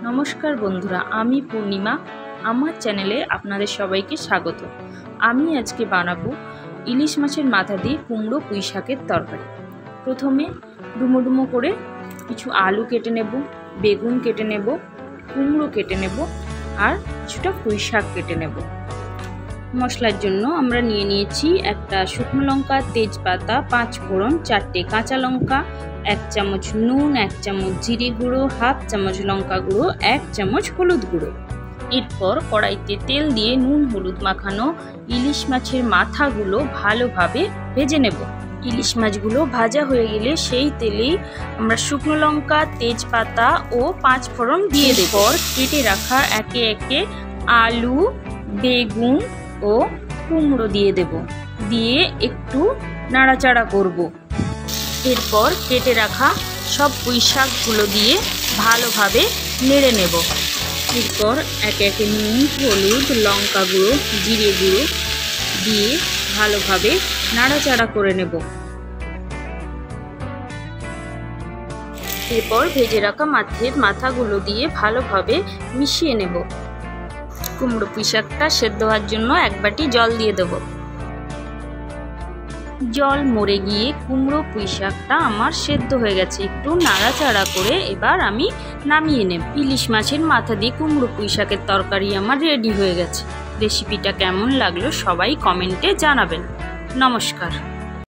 नमस्कार बंधुरा आमी पूर्णिमा आमार चैनेले आपनादेर सबाइके स्वागत। आमी आजके बानाबो इलिश माछेर माथा दिये कुमड़ो पुঁই শাকের तरकारी। प्रथमे डुमो डुमो करे किछु आलू केटे नेब, बेगुन केटे नेब, कुमड़ो केटे नेब और किछुटा पुঁই শাক केटे नेब। मशलार जन्य आमरा निये निয়েছি একটা শুকনো লঙ্কা, তেজপাতা, 5 ফোড়ন, 4টে কাঁচা লঙ্কা, 1 চামচ নুন, 1 চামচ জিরে গুঁড়ো, হাফ চামচ লঙ্কা গুঁড়ো, 1 চামচ হলুদ গুঁড়ো। এরপর কড়াইতে তেল দিয়ে নুন হলুদ মাখানো ইলিশ মাছের মাথাগুলো ভালোভাবে ভেজে নেব। ইলিশ মাছগুলো ভাজা হয়ে গেলে সেই তেলেই আমরা শুকনো লঙ্কা, তেজপাতা ও 5 ফোড়ন দিয়ে দেব। কেটে রাখা একে একে আলু, বেগুন ও কুমড়ো দিয়ে দেব, দিয়ে একটু নাড়াচাড়া করব। এরপর কেটে রাখা সব পুঁই শাকগুলো দিয়ে ভালোভাবে নেড়ে নেব। এরপর একে একে নুন, হলুদ, লঙ্কা গুঁড়ো, জিরে গুঁড়ো দিয়ে ভালোভাবে নাড়াচাড়া করে নেব। এরপর ভেজে রাখা মাছের মাথাগুলো দিয়ে ভালোভাবে মিশিয়ে নেব। কুমড়ো পুঁই শাকটা সেদ্ধ হওয়ার জন্য 1 বাটি জল দিয়ে দেব। জল মরে গিয়ে কুমড়ো পুঁই শাকটা আমার সেদ্ধ হয়ে গেছে। একটু নাড়াচাড়া করে এবার আমি নামিয়ে নেব। ইলিশ মাছের মাথা দিয়ে কুমড়ো পুঁই শাকের তরকারি আমার রেডি হয়ে গেছে। রেসিপিটা কেমন লাগলো সবাই কমেন্টে জানাবেন। নমস্কার।